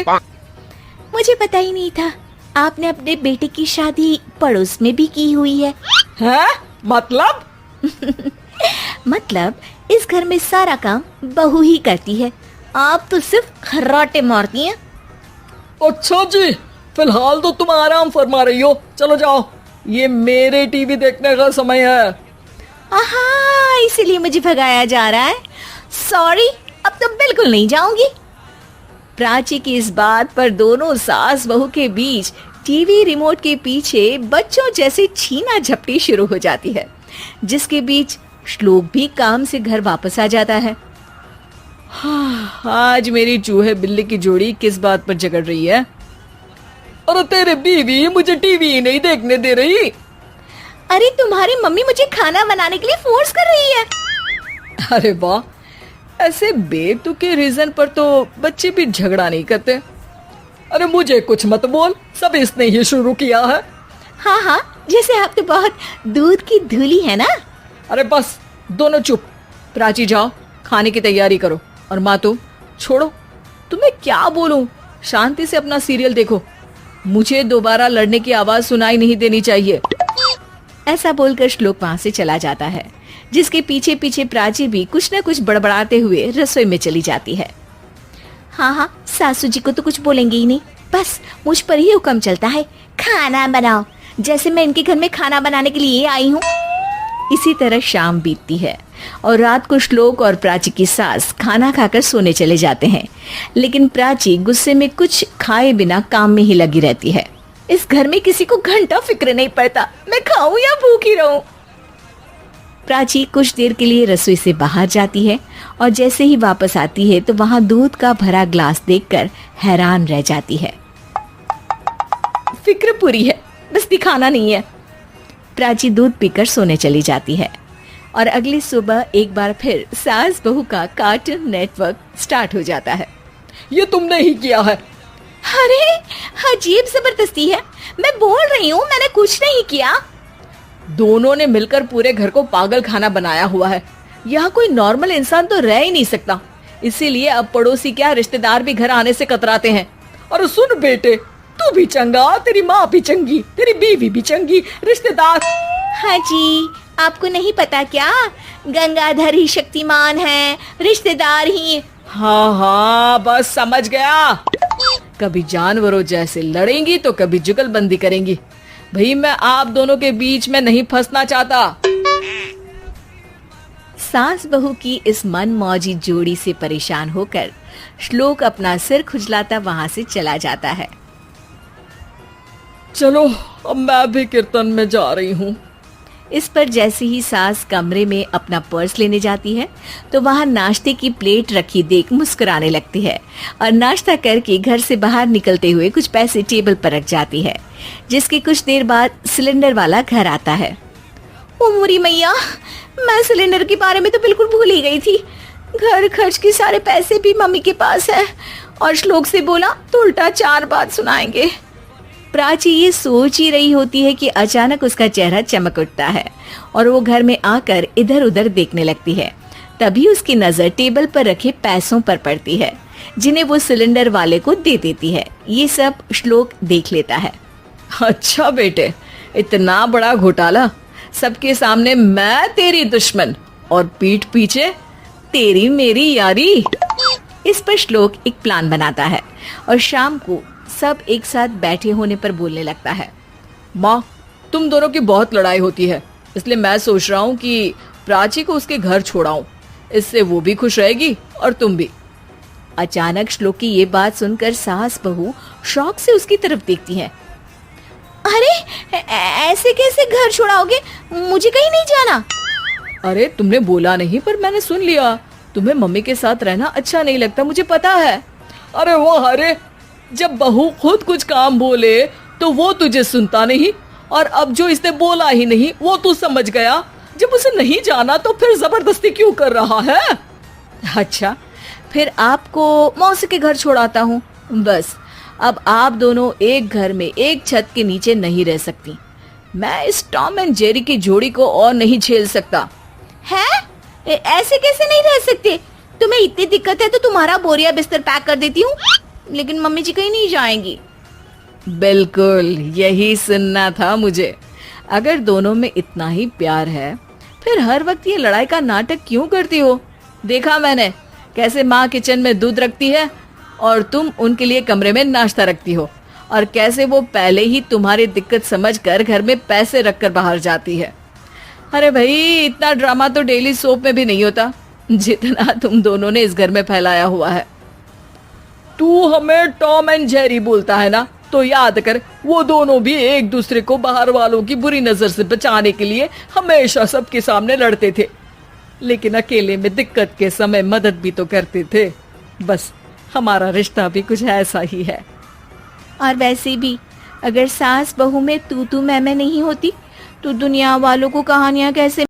मुझे पता ही नहीं था आपने अपने बेटे की शादी पड़ोस में भी की हुई है। हैं? मतलब? मतलब इस घर में सारा काम बहू ही करती है, आप तो सिर्फ खर्राटे मारती हैं। अच्छा जी, फिलहाल तो तुम आराम फरमा रही हो, चलो जाओ, ये मेरे टीवी देखने का समय है। आहा, इसीलिए मुझे भगाया जा रहा है। सॉरी, अब तो बिल्कुल नहीं जाऊंगी। प्राची की इस बात पर दोनों सास बहू के बीच टीवी रिमोट के पीछे बच्चों जैसे छीना झपटी शुरू हो जाती है, जिसके बीच श्लोक भी काम से घर वापस आ जाता है। हाँ, आज मेरी चूहे बिल्ली की जोड़ी किस बात पर झगड़ रही है? अरे तेरे बीवी मुझे टीवी ही नहीं देखने दे रही। अरे तुम्हारी मम्मी मुझे खाना बनाने के लिए फोर्स कर रही है। अरे वाह, ऐसे बेतुके रीजन पर तो बच्चे भी झगड़ा नहीं करते। अरे मुझे कुछ मत बोल, सब इसने ही शुरू किया है। हाँ हाँ, जैसे आप तो बहुत दूध की धूली है ना। अरे बस, दोनों चुप। प्राची जाओ, खाने की तैयारी करो। और माँ तुम छोड़ो, तुम्हें क्या बोलूं, शांति से अपना सीरियल देखो, मुझे दोबारा लड़ने की आवाज सुनाई नहीं देनी चाहिए। ऐसा बोलकर श्लोक वहां से चला जाता है, जिसके पीछे पीछे प्राची भी कुछ न कुछ बड़बड़ाते हुए रसोई में चली जाती है। हाँ हाँ, सासू जी को तो कुछ बोलेंगे ही नहीं, बस मुझ पर ही हुक्म चलता है, खाना बनाओ, जैसे मैं इनके घर में खाना बनाने के लिए आई हूँ। इसी तरह शाम बीतती है और रात को श्लोक और प्राची की सास खाना खाकर सोने चले जाते हैं, लेकिन प्राची गुस्से में कुछ खाए बिना काम में ही लगी रहती है। इस घर में किसी को घंटा फिक्र नहीं पड़ता, मैं खाऊं या भूखी रहूं। प्राची कुछ देर के लिए रसोई से बाहर जाती है और जैसे ही वापस आती है तो वहां दूध का भरा ग्लास देखकर हैरान रह जाती है। फिक्र पूरी है, बस दिखाना नहीं है। प्राची दूध पीकर सोने चली जाती है और अगली सुबह एक बार फिर सास बहू का कार्टून नेटवर्क स्टार्ट हो जाता है। ये तुमने ही किया है। अरे अजीब जबरदस्ती है, मैं बोल रही हूँ मैंने कुछ नहीं किया। दोनों ने मिलकर पूरे घर को पागल खाना बनाया हुआ है। यहाँ कोई नॉर्मल इंसान तो रह ही नहीं सकता, इसीलिए अब पड़ोसी क्या रिश्तेदार भी घर आने से कतराते हैं। और सुन बेटे, तू भी चंगा, तेरी माँ भी चंगी, तेरी बीवी भी चंगी, रिश्तेदार। हाँ जी, आपको नहीं पता क्या, गंगाधर ही शक्तिमान है, रिश्तेदार ही। हाँ हाँ, बस समझ गया। कभी जानवरों जैसे लड़ेंगी तो कभी जुगलबंदी करेंगी। भाई मैं आप दोनों के बीच में नहीं फंसना चाहता। सास बहू की इस मनमौजी जोड़ी से परेशान होकर श्लोक अपना सिर खुजलाता वहां से चला जाता है। चलो अब मैं भी कीर्तन में जा रही हूँ। इस पर जैसे ही सास कमरे में अपना पर्स लेने जाती है तो वहां नाश्ते की प्लेट रखी देख मुस्कुराने लगती है और नाश्ता करके घर से बाहर निकलते हुए कुछ पैसे टेबल पर रख जाती है, जिसके कुछ देर बाद सिलेंडर वाला घर आता है। ओ मोरी मैया, मैं सिलेंडर के बारे में तो बिल्कुल भूल ही गई थी। घर खर्च के सारे पैसे भी मम्मी के पास है और श्लोक से बोला तो उल्टा 4 बात सुनाएंगे। प्राची ये सोच ही रही होती है कि अचानक उसका चेहरा चमक उठता है और वो घर में आकर इधर उधर देखने लगती है। तभी उसकी नजर टेबल पर रखे पैसों पर पड़ती है, जिन्हें वो सिलेंडर वाले को दे देती है। ये सब श्लोक देख लेता है। अच्छा बेटे, इतना बड़ा घोटाला, सबके सामने मैं तेरी दुश्मन और पीठ पीछे तेरी मेरी यारी। इस पर श्लोक एक प्लान बनाता है और शाम को सब एक साथ बैठे होने पर बोलने लगता है। माँ, तुम दोनों की बहुत लड़ाई होती है, इसलिए मैं सोच रहा हूँ कि प्राची को उसके घर छोड़ाऊं, इससे वो भी खुश रहेगी और तुम भी। अचानक श्लोक की ये बात सुनकर सास बहू शौक से उसकी तरफ देखती है। अरे ऐसे कैसे घर छोड़ाओगे, मुझे कहीं नहीं जाना। अरे तुमने बोला नहीं पर मैंने सुन लिया, तुम्हें मम्मी के साथ रहना अच्छा नहीं लगता, मुझे पता है। अरे वो, अरे जब बहू खुद कुछ काम बोले तो वो तुझे सुनता नहीं, और अब जो इसने बोला ही नहीं वो तू समझ गया। जब उसे नहीं जाना तो फिर जबरदस्ती क्यों कर रहा है? अच्छा, फिर आपको मौसी के घर छोड़ाता हूँ। बस अब आप दोनों एक घर में एक छत के नीचे नहीं रह सकती। मैं इस टॉम एंड जेरी की जोड़ी को और नहीं झेल सकता। है? ऐसे कैसे नहीं रह सकते? तुम्हें इतनी दिक्कत है तो तुम्हारा बोरिया बिस्तर पैक कर देती हूँ। लेकिन मम्मी जी कहीं नहीं जाएंगी। बिल्कुल यही सुनना था मुझे। अगर दोनों में इतना ही प्यार है फिर हर वक्त ये लड़ाई का नाटक क्यों करती हो? देखा मैंने कैसे माँ किचन में दूध रखती है और तुम उनके लिए कमरे में नाश्ता रखती हो, और कैसे वो पहले ही तुम्हारी दिक्कत समझकर घर में पैसे रखकर बाहर जाती है। अरे भाई, इतना ड्रामा तो डेली सोप में भी नहीं होता जितना तुम दोनों ने इस घर में फैलाया हुआ है। तू हमें टॉम एंड जेरी बोलता है ना, तो याद कर वो दोनों भी एक दूसरे को बाहर वालों की बुरी नजर से बचाने के लिए हमेशा सबके सामने लड़ते थे, लेकिन अकेले में दिक्कत के समय मदद भी तो करते थे। बस हमारा रिश्ता भी कुछ ऐसा ही है। और वैसे भी अगर सास बहू में तू मैं नहीं होती तो दुनिया वालों को कहानियां कैसे